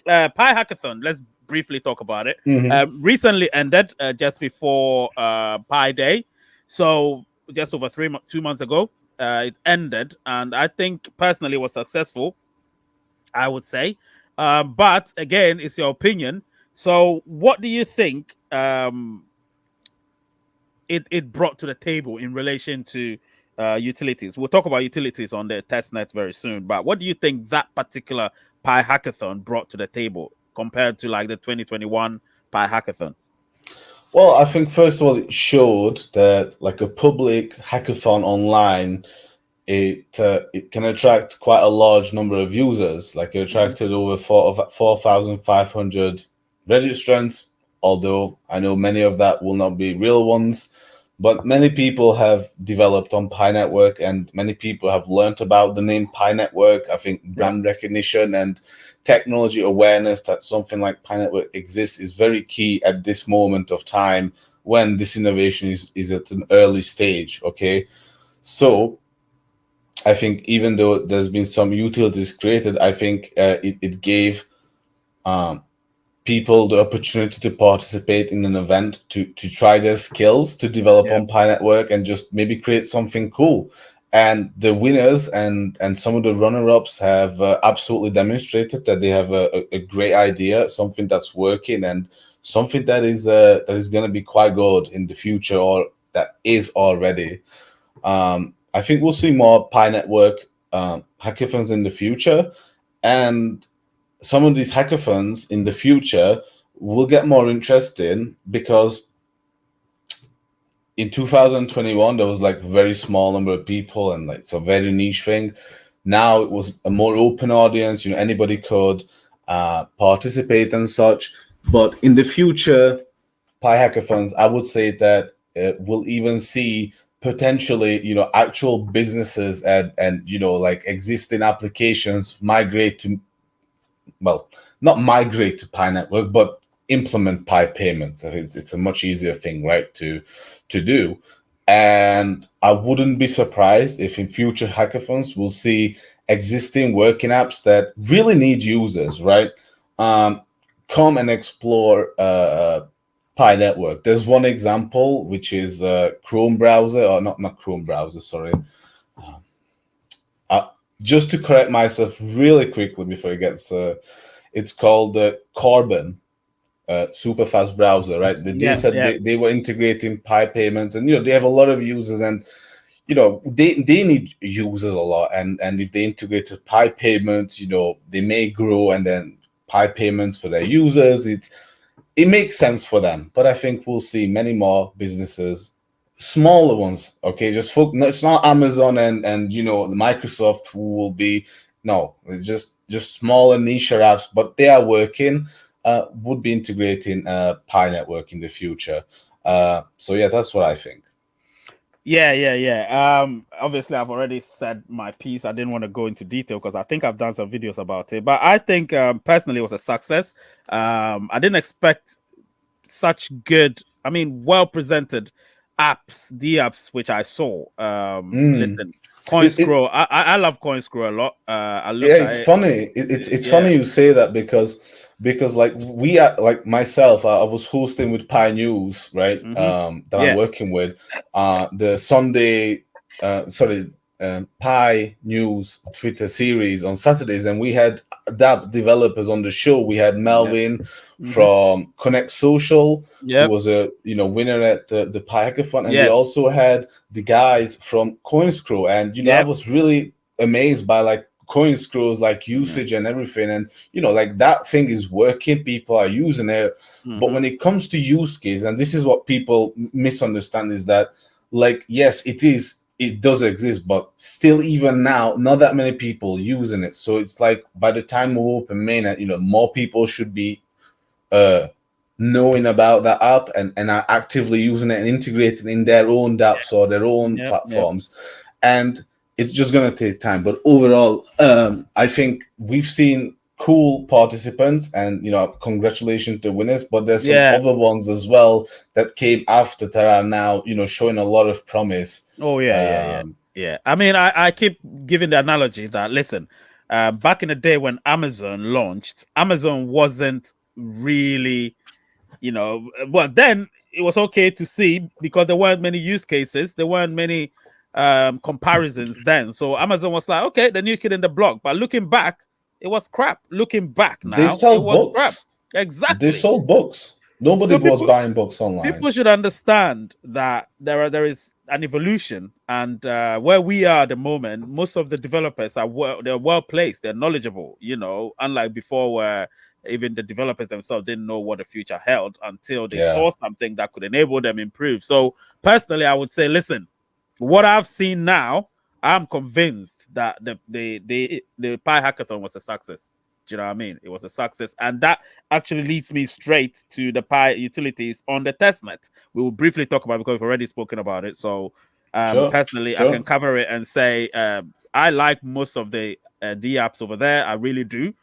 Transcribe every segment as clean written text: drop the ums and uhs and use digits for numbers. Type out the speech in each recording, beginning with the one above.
Pi Hackathon. Let's briefly talk about it. Recently ended just before Pi Day, so just over 2 months ago, it ended, and I think personally it was successful, I would say. But again, it's your opinion. So, what do you think it brought to the table in relation to utilities? We'll talk about utilities on the testnet very soon. But what do you think that particular Pi Hackathon brought to the table compared to like the 2021 Pi Hackathon? Well, I think first of all, it showed that like a public hackathon online, it can attract quite a large number of users. Like it attracted over 4,500 registrants, although I know many of that will not be real ones. But many people have developed on Pi Network, and many people have learned about the name Pi Network. I think brand recognition and technology awareness that something like Pi Network exists is very key at this moment of time when this innovation is at an early stage. Okay, so I think even though there's been some utilities created, I think it gave people the opportunity to participate in an event, to try their skills, to develop on Pi Network, and just maybe create something cool. And the winners and some of the runner-ups have absolutely demonstrated that they have a great idea, something that's working, and something that is going to be quite good in the future, or that is already. I think we'll see more Pi Network hackathons in the future, and some of these hackathons in the future will get more interesting because in 2021 there was like very small number of people and like it's a very niche thing. Now it was a more open audience, you know, anybody could participate and such. But in the future, Pi Hackathons, I would say that we'll even see potentially, you know, actual businesses and you know, like existing applications migrate to, well, not migrate to Pi Network, but implement Pi payments. I think it's a much easier thing, right, to do. And I wouldn't be surprised if in future hackathons we'll see existing working apps that really need users, right, come and explore Pi Network. There's one example, which is Chrome browser, or not Chrome browser, sorry. Just to correct myself really quickly before it gets, it's called Carbon, super fast browser, right? They said they were integrating Pi payments, and you know they have a lot of users, and you know they need users a lot, and if they integrated Pi payments, you know they may grow, and then Pi payments for their users, it makes sense for them. But I think we'll see many more businesses, smaller ones, okay, it's not Amazon and you know Microsoft who will be, no, it's just smaller niche apps, but they are working, would be integrating Pi Network in the future. So yeah, that's what I think. Obviously I've already said my piece. I didn't want to go into detail because I think I've done some videos about it, but I think personally it was a success. I didn't expect such good, I mean, well presented apps, the apps which I saw. Listen, COINSCROW, I love COINSCROW a lot. It's funny. It's funny you say that because like we are, like myself, I was hosting with Pi News, right? That I'm working with the Sunday, Pi News Twitter series on Saturdays, and we had DApp developers on the show. We had Melvin from Connect Social, who was a winner at the Pi Hackathon, and we also had the guys from COINSCROW, and I was really amazed by like COINSCROW's like usage and everything, and like that thing is working, people are using it. But when it comes to use case, and this is what people misunderstand, is that like, yes, it does exist, but still even now not that many people using it. So it's like by the time we open mainnet, more people should be knowing about that app and are actively using it and integrating in their own dApps or their own platforms. And it's just going to take time. But overall, I think we've seen cool participants, and congratulations to winners. But there's some other ones as well that came after that are now showing a lot of promise. I mean, I keep giving the analogy that, listen, back in the day when Amazon launched, Amazon wasn't really, well, then it was okay to see because there weren't many use cases, there weren't many comparisons then. So Amazon was like, okay, the new kid in the block. But looking back, it was crap. Looking back now, they sell it was books. crap. Exactly. They sold books. Nobody was buying books online. People should understand that there is an evolution, and where we are at the moment, most of the developers they're well placed, they're knowledgeable. Unlike before, where even the developers themselves didn't know what the future held until they saw something that could enable them improve. So personally, I would say, listen, what I've seen now, I'm convinced that the Pi Hackathon was a success. Do you know what I mean? It was a success. And that actually leads me straight to the Pi utilities on the testnet. We will briefly talk about it because we've already spoken about it. So personally, I can cover it and say I like most of the D apps over there. I really do.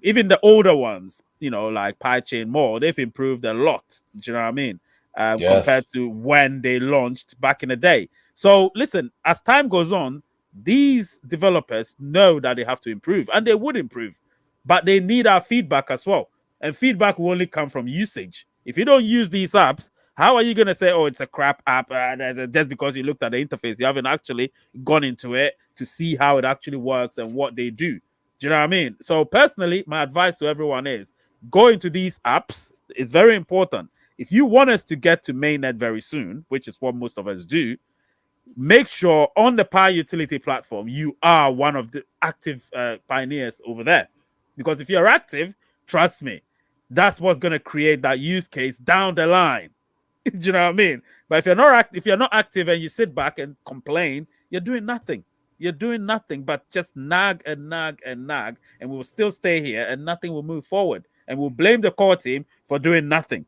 Even the older ones, like PyChain more, they've improved a lot. Do you know what I mean? Compared to when they launched back in the day. So listen, as time goes on, these developers know that they have to improve, and they would improve. But they need our feedback as well. And feedback will only come from usage. If you don't use these apps, how are you going to say, oh, it's a crap app just because you looked at the interface? You haven't actually gone into it to see how it actually works and what they do. Do you know what I mean? So personally, my advice to everyone is go into these apps. It's very important. If you want us to get to mainnet very soon, which is what most of us do, make sure on the Pi utility platform, you are one of the active pioneers over there. Because if you're active, trust me, that's what's going to create that use case down the line. Do you know what I mean? But if you're not active and you sit back and complain, you're doing nothing. You're doing nothing but just nag and nag and nag, and we will still stay here and nothing will move forward. And we'll blame the core team for doing nothing.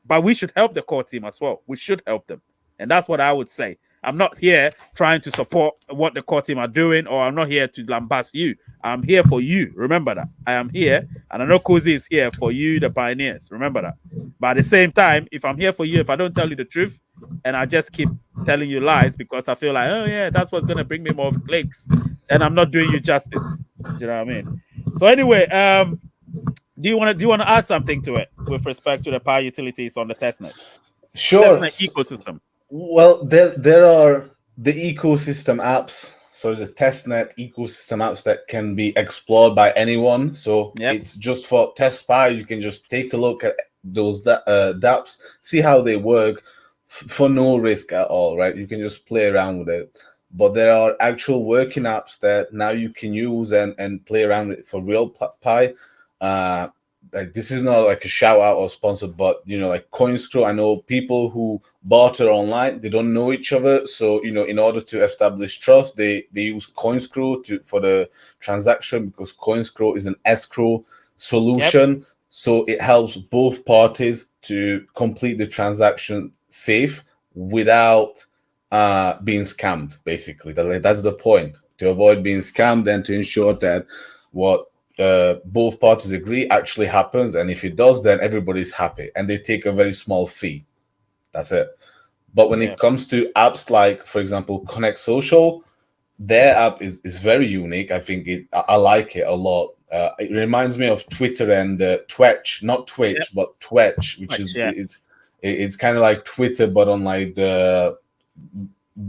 But we should help the core team as well. We should help them. And that's what I would say. I'm not here trying to support what the core team are doing, or I'm not here to lambast you. I'm here for you. Remember that. I am here, and I know Cozy is here for you, the pioneers. Remember that. But at the same time, if I'm here for you, if I don't tell you the truth, and I just keep telling you lies because I feel like, oh yeah, that's what's gonna bring me more clicks, and I'm not doing you justice. Do you know what I mean? So anyway, do you want to add something to it with respect to the Pi utilities on the testnet? Sure. Testnet ecosystem. Well, there are the ecosystem apps, so the testnet ecosystem apps that can be explored by anyone. So it's just for test Pi. You can just take a look at those dApps, see how they work for no risk at all, right? You can just play around with it. But there are actual working apps that now you can use and play around with for real Pi. Like, this is not like a shout out or sponsor, but like COINSCROW, I know people who barter online, they don't know each other. So, in order to establish trust, they use COINSCROW for the transaction, because COINSCROW is an escrow solution. So it helps both parties to complete the transaction safe without being scammed, basically. That's the point, to avoid being scammed and to ensure that what both parties agree actually happens, and if it does, then everybody's happy, and they take a very small fee. That's it. But when it comes to apps like, for example, Connect Social, their app is very unique. I think I like it a lot. It reminds me of Twitter and Twitch, not Twitch, but Twitch, which it's kind of like Twitter, but on like the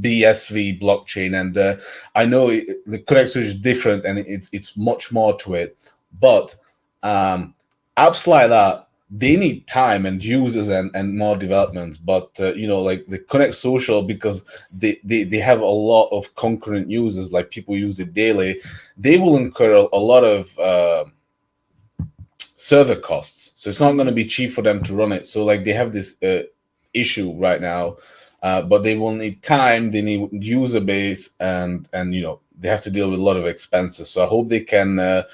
BSV blockchain. And I know the Connect Social is different, and it's much more to it. But apps like that, they need time and users and more developments. But like the Connect Social, because they have a lot of concurrent users, like people use it daily, they will incur a lot of server costs. So it's not going to be cheap for them to run it. So like they have this issue right now, but they will need time, they need user base, and they have to deal with a lot of expenses. So I hope they can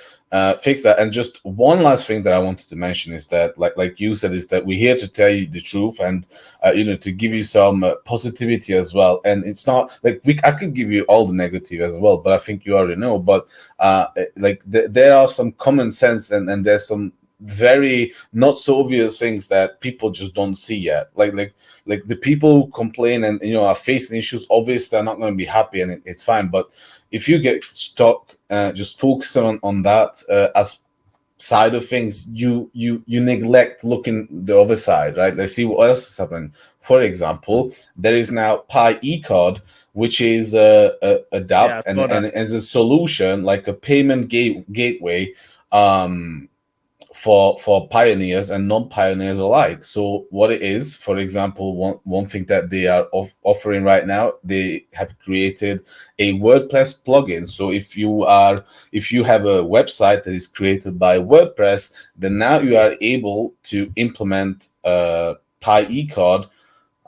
fix that. And just one last thing that I wanted to mention is that, like you said, is that we're here to tell you the truth and to give you some positivity as well. And it's not like I could give you all the negative as well, but I think you already know. But there are some common sense and there's some very not so obvious things that people just don't see yet. Like the people who complain and are facing issues, obviously they're not going to be happy, and it's fine. But if you get stuck just focusing on that as side of things, you neglect looking the other side, right? Let's see what else is happening. For example, there is now Pi E-card, which is a dApp and as a solution, like a payment gateway for pioneers and non-pioneers alike. So what it is, for example, one thing that they are offering right now, they have created a WordPress plugin. So if you have a website that is created by WordPress, then now you are able to implement a Pi E-card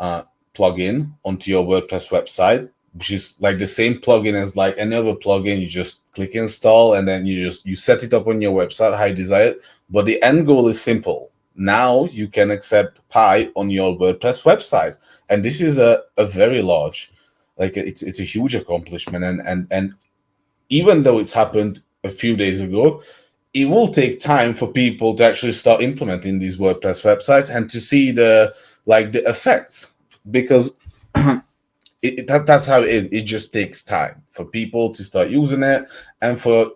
plugin onto your WordPress website, which is like the same plugin as like any other plugin. You just click install and then you set it up on your website how you desire it. But the end goal is simple. Now you can accept Pi on your WordPress website, and this is a very large, like it's a huge accomplishment. And even though it's happened a few days ago, it will take time for people to actually start implementing these WordPress websites and to see the effects, because that's how it is. It just takes time for people to start using it and for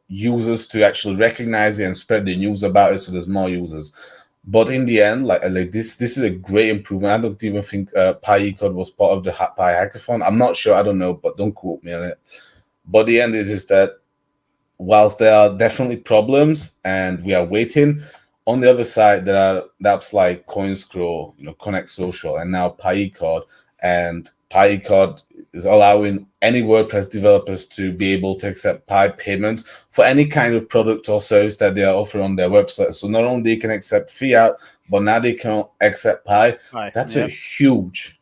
users to actually recognize it and spread the news about it, so there's more users. But in the end, like this is a great improvement. I don't even think Pi E-card was part of the Pi Hackathon. I'm not sure. I don't know, but don't quote me on it. But the end is that whilst there are definitely problems and we are waiting, on the other side there are apps like COINSCROW, Connect Social, and now Pi E-card. And Pi E-card is allowing any WordPress developers to be able to accept Pi payments for any kind of product or service that they are offering on their website. So not only they can accept fiat, but now they can accept Pi. That's a huge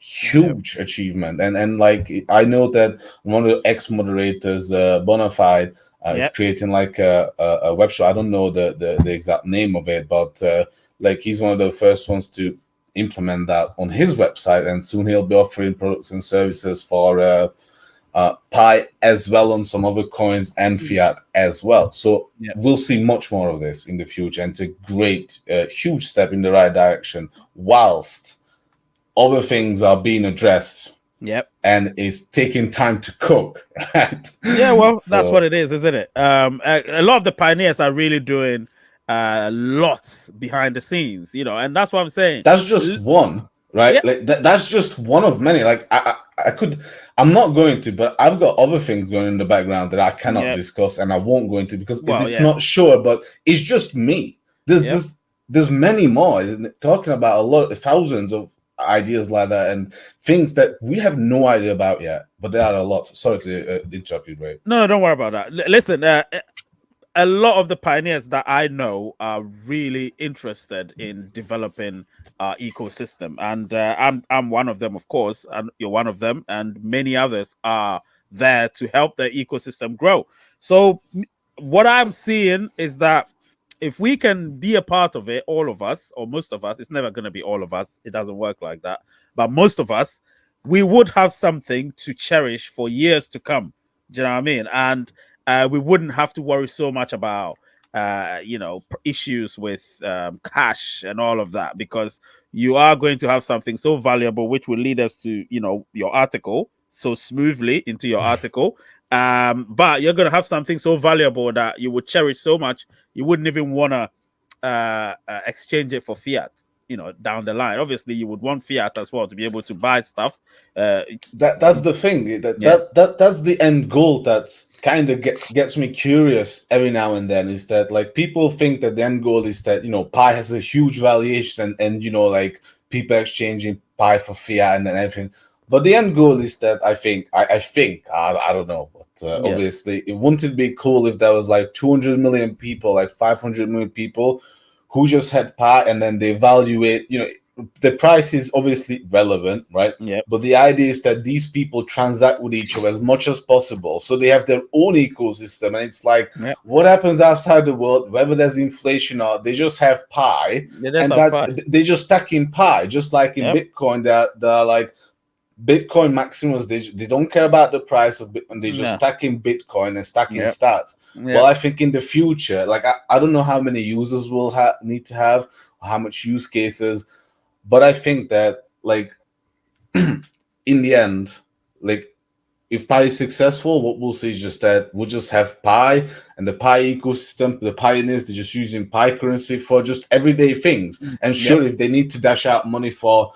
achievement. And like, I know that one of the ex-moderators, Bonafide, is creating like a webshop. I don't know the exact name of it, but like he's one of the first ones to implement that on his website, and soon he'll be offering products and services for Pi as well on some other coins and fiat as well. So we'll see much more of this in the future, and it's a great huge step in the right direction whilst other things are being addressed. And it's taking time to cook, right? Yeah, well, that's what it is, isn't it? A lot of the pioneers are really doing lots behind the scenes, and that's what I'm saying. That's just one, right? Like that's just one of many. Like I'm not going to, but I've got other things going in the background that I cannot discuss, and I won't go into because it's not sure. But it's just me. There's many more. Talking about a lot, thousands of ideas like that, and things that we have no idea about yet. But there are a lot. Sorry to interrupt you, Ray. No, don't worry about that. Listen, a lot of the pioneers that I know are really interested in developing our ecosystem, and I'm one of them, of course, and you're one of them, and many others are there to help the ecosystem grow. So what I'm seeing is that if we can be a part of it, all of us, or most of us, it's never going to be all of us. It doesn't work like that. But most of us, we would have something to cherish for years to come. Do you know what I mean? And we wouldn't have to worry so much about, issues with cash and all of that, because you are going to have something so valuable, which will lead us to, your article so smoothly into your article. But you're going to have something so valuable that you would cherish so much, you wouldn't even want to exchange it for fiat, down the line. Obviously, you would want fiat as well to be able to buy stuff. That's the thing. That's the end goal. That's kind of gets me curious every now and then, is that like people think that the end goal is that Pi has a huge valuation and like people exchanging Pi for fiat and then everything. But the end goal is that I think I don't know, but obviously it wouldn't be cool if there was like 200 million people, like 500 million people who just had Pi, and then they value it. The price is obviously relevant, right? But the idea is that these people transact with each other as much as possible, so they have their own ecosystem. And it's like, what happens outside the world, whether there's inflation or they just have Pi, they just stack in Pi, just like in Bitcoin. They're like Bitcoin maximums. They don't care about the price of Bitcoin. They just stack in Bitcoin and stack in stats. Well, I think in the future, like I don't know how many users we'll need to have, or how much use cases, but I think that like in the end, like if Pi is successful, what we'll see is just that we'll just have Pi and the Pi ecosystem, the pioneers, they're just using Pi currency for just everyday things. And sure, if they need to dash out money for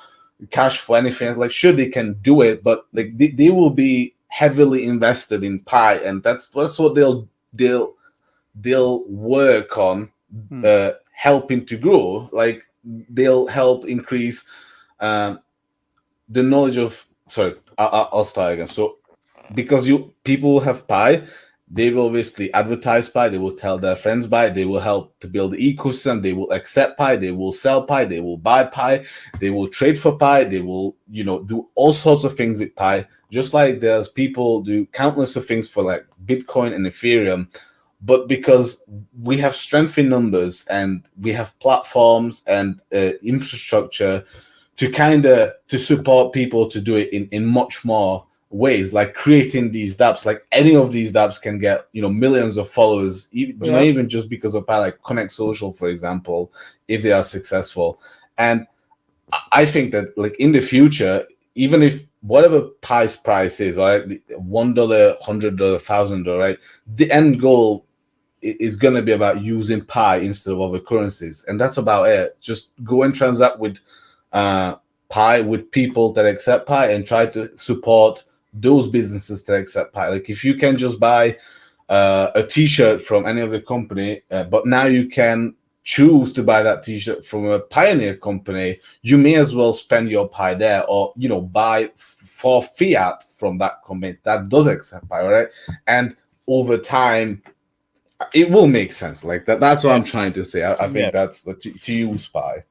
cash for anything, like sure they can do it, but like they will be heavily invested in Pi, and that's what they'll work on, helping to grow. Like they'll help increase the knowledge of. Sorry, I'll start again. So because people have Pi, they will obviously advertise Pi, they will tell their friends Pi, they will help to build the ecosystem, they will accept Pi, they will sell Pi, they will buy Pi, they will trade for Pi, they will, do all sorts of things with Pi, just like there's people do countless of things for like Bitcoin and Ethereum. But because we have strength in numbers and we have platforms and infrastructure to support people to do it in much more ways, like creating these dApps, like any of these dApps can get millions of followers, not even just because of Pi, like Connect Social, for example, if they are successful. And I think that like in the future, even if whatever Pi's price is, right, $1, $100, $1,000, right, the end goal is going to be about using Pi instead of other currencies, and that's about it. Just go and transact with Pi, with people that accept Pi, and try to support those businesses that accept Pi. Like if you can just buy a t-shirt from any other company, but now you can choose to buy that t-shirt from a pioneer company, you may as well spend your Pi there, or buy for fiat from that company that does accept Pi, right? And over time it will make sense. Like that's what I'm trying to say. I think that's to use Pi.